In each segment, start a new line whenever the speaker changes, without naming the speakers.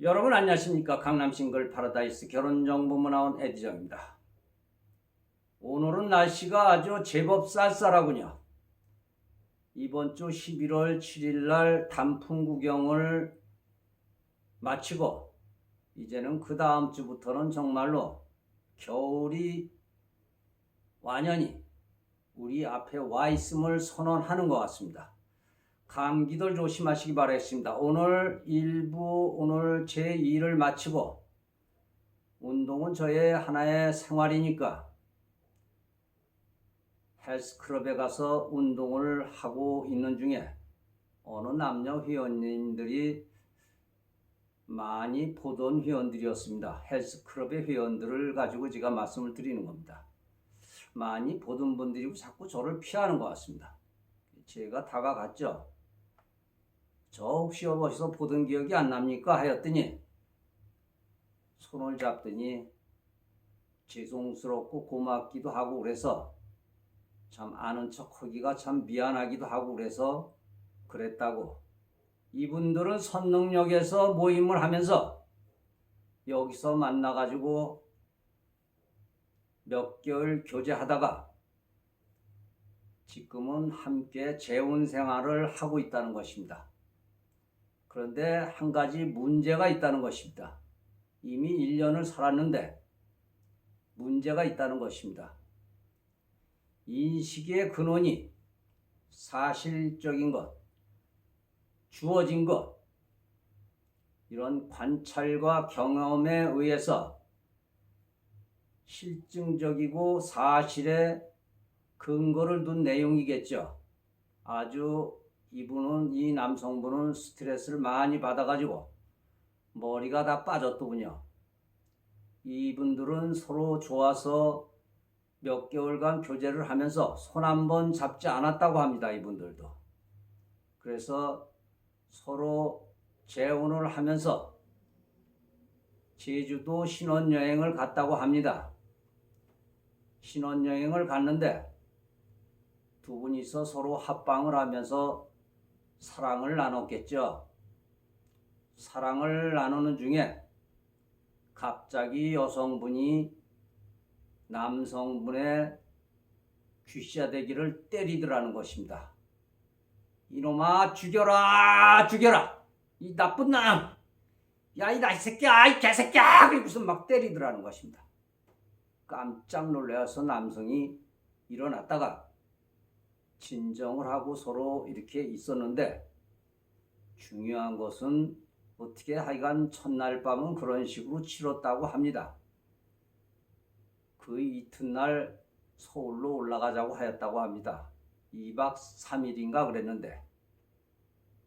여러분 안녕하십니까. 강남 싱글 파라다이스 결혼정보문 나온 에디정입니다. 오늘은 날씨가 아주 제법 쌀쌀하군요. 이번 주 11월 7일 날 단풍 구경을 마치고 이제는 그 다음 주부터는 정말로 겨울이 완연히 우리 앞에 와 있음을 선언하는 것 같습니다. 감기들 조심하시기 바라겠습니다. 오늘 제 일을 마치고 운동은 저의 하나의 생활이니까 헬스클럽에 가서 운동을 하고 있는 중에 어느 남녀 회원님들이 많이 보던 회원들이었습니다. 헬스클럽의 회원들을 가지고 제가 말씀을 드리는 겁니다. 많이 보던 분들이고 자꾸 저를 피하는 것 같습니다. 제가 다가갔죠. 저 혹시 어디서 보던 기억이 안 납니까? 하였더니 손을 잡더니 죄송스럽고 고맙기도 하고 그래서 참 아는 척 하기가 참 미안하기도 하고 그래서 그랬다고. 이분들은 선릉역에서 모임을 하면서 여기서 만나가지고 몇 개월 교제하다가 지금은 함께 재혼 생활을 하고 있다는 것입니다. 그런데 한 가지 문제가 있다는 것입니다. 이미 1년을 살았는데 문제가 있다는 것입니다. 인식의 근원이 사실적인 것, 주어진 것, 이런 관찰과 경험에 의해서 실증적이고 사실에 근거를 둔 내용이겠죠. 아주 이 남성분은 스트레스를 많이 받아가지고 머리가 다 빠졌더군요. 이분들은 서로 좋아서 몇 개월간 교제를 하면서 손 한 번 잡지 않았다고 합니다. 이분들도. 그래서 서로 재혼을 하면서 제주도 신혼여행을 갔다고 합니다. 신혼여행을 갔는데 두 분이서 서로 합방을 하면서 사랑을 나눴겠죠. 사랑을 나누는 중에 갑자기 여성분이 남성분의 귀싸대기를 때리더라는 것입니다. 이놈아 죽여라 죽여라 이 나쁜 남, 야 이 나새끼야 이 개새끼야, 그리고서 막 때리더라는 것입니다. 깜짝 놀라서 남성이 일어났다가 진정을 하고 서로 이렇게 있었는데 중요한 것은 어떻게 하여간 첫날 밤은 그런 식으로 치렀다고 합니다. 그 이튿날 서울로 올라가자고 하였다고 합니다. 2박 3일인가 그랬는데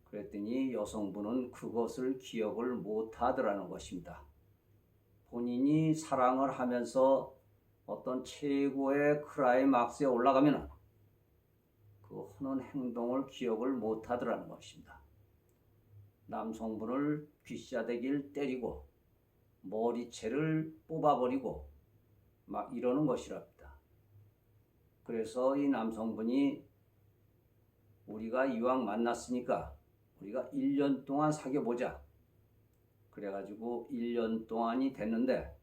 그랬더니 여성분은 그것을 기억을 못하더라는 것입니다. 본인이 사랑을 하면서 어떤 최고의 클라이막스에 올라가면 그 하는 행동을 기억을 못하더라는 것입니다. 남성분을 귀싸대기를 때리고 머리채를 뽑아버리고 막 이러는 것이랍니다. 그래서 이 남성분이 우리가 이왕 만났으니까 우리가 1년 동안 사귀어보자. 그래가지고 1년 동안이 됐는데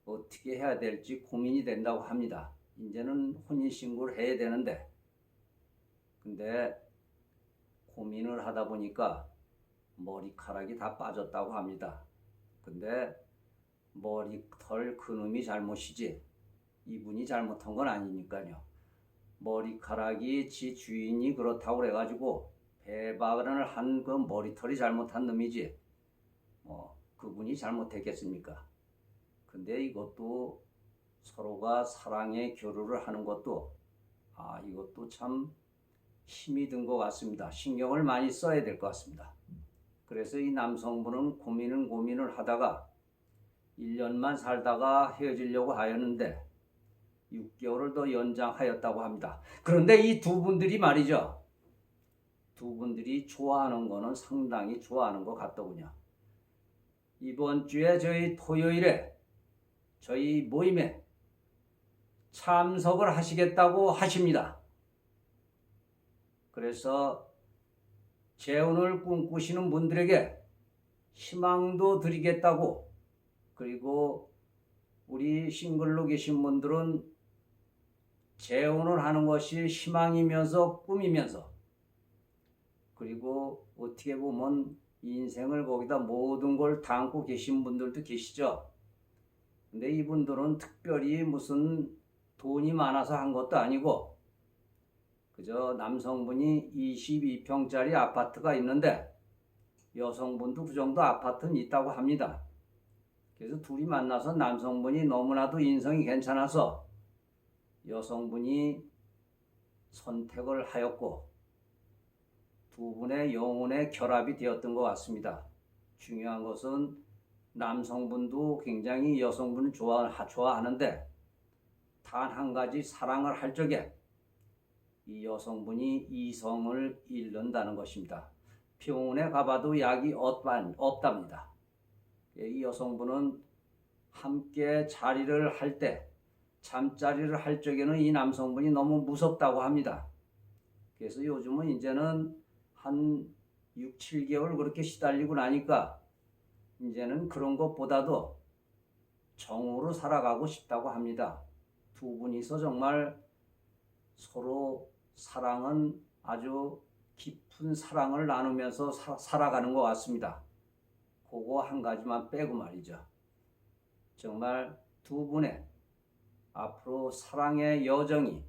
어떻게 해야 될지 고민이 된다고 합니다. 이제는 혼인신고를 해야 되는데 근데 고민을 하다 보니까 머리카락이 다 빠졌다고 합니다. 근데 머리털 그놈이 잘못이지 이분이 잘못한 건 아니니까요. 머리카락이 지 주인이 그렇다고 그래가지고 배반을 한 그 머리털이 잘못한 놈이지 그분이 잘못했겠습니까? 근데 이것도 서로가 사랑의 교류를 하는 것도 이것도 참 힘이 든 것 같습니다. 신경을 많이 써야 될 것 같습니다. 그래서 이 남성분은 고민을 하다가 1년만 살다가 헤어지려고 하였는데 6개월을 더 연장하였다고 합니다. 그런데 이 두 분들이 말이죠. 두 분들이 좋아하는 거는 상당히 좋아하는 것 같더군요. 이번 주에 저희 토요일에 저희 모임에 참석을 하시겠다고 하십니다. 그래서 재혼을 꿈꾸시는 분들에게 희망도 드리겠다고, 그리고 우리 싱글로 계신 분들은 재혼을 하는 것이 희망이면서 꿈이면서, 그리고 어떻게 보면 인생을 거기다 모든 걸 담고 계신 분들도 계시죠. 근데 이분들은 특별히 무슨 돈이 많아서 한 것도 아니고 그저 남성분이 22평짜리 아파트가 있는데 여성분도 그 정도 아파트는 있다고 합니다. 그래서 둘이 만나서 남성분이 너무나도 인성이 괜찮아서 여성분이 선택을 하였고 두 분의 영혼의 결합이 되었던 것 같습니다. 중요한 것은 남성분도 굉장히 여성분을 좋아하는데 단 한 가지 사랑을 할 적에 이 여성분이 이성을 잃는다는 것입니다. 병원에 가봐도 약이 없답니다. 이 여성분은 함께 자리를 할 때, 잠자리를 할 적에는 이 남성분이 너무 무섭다고 합니다. 그래서 요즘은 이제는 한 6, 7개월 그렇게 시달리고 나니까 이제는 그런 것보다도 정으로 살아가고 싶다고 합니다. 두 분이서 정말 서로 사랑은 아주 깊은 사랑을 나누면서 살아가는 것 같습니다. 그거 한 가지만 빼고 말이죠. 정말 두 분의 앞으로 사랑의 여정이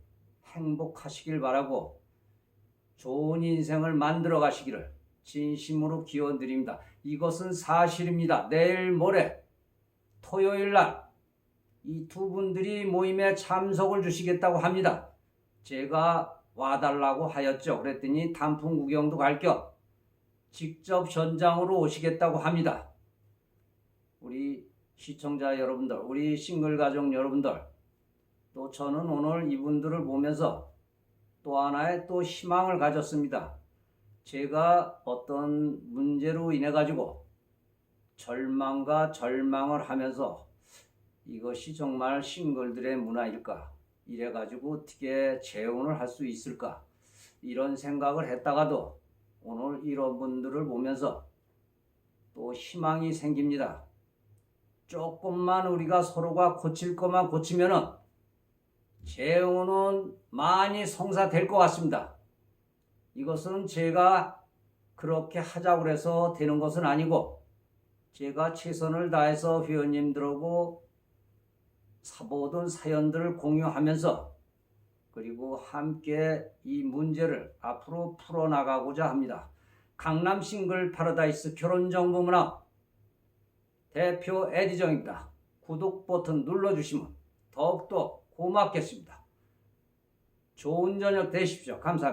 행복하시길 바라고 좋은 인생을 만들어 가시기를 진심으로 기원드립니다. 이것은 사실입니다. 내일 모레 토요일 날 이 두 분들이 모임에 참석을 주시겠다고 합니다. 제가 와달라고 하였죠. 그랬더니 단풍 구경도 갈 겸 직접 현장으로 오시겠다고 합니다. 우리 시청자 여러분들, 우리 싱글 가족 여러분들, 또 저는 오늘 이분들을 보면서 또 하나의 또 희망을 가졌습니다. 제가 어떤 문제로 인해 가지고 절망과 절망을 하면서 이것이 정말 싱글들의 문화일까? 이래 가지고 어떻게 재혼을 할 수 있을까? 이런 생각을 했다가도 오늘 이런 분들을 보면서 또 희망이 생깁니다. 조금만 우리가 서로가 고칠 것만 고치면은 재혼은 많이 성사될 것 같습니다. 이것은 제가 그렇게 하자고 해서 되는 것은 아니고 제가 최선을 다해서 회원님들하고 사보던 사연들을 공유하면서 그리고 함께 이 문제를 앞으로 풀어나가고자 합니다. 강남 싱글 파라다이스 결혼정보문화 대표 에디정입니다. 구독 버튼 눌러주시면 더욱더 고맙겠습니다. 좋은 저녁 되십시오. 감사합니다.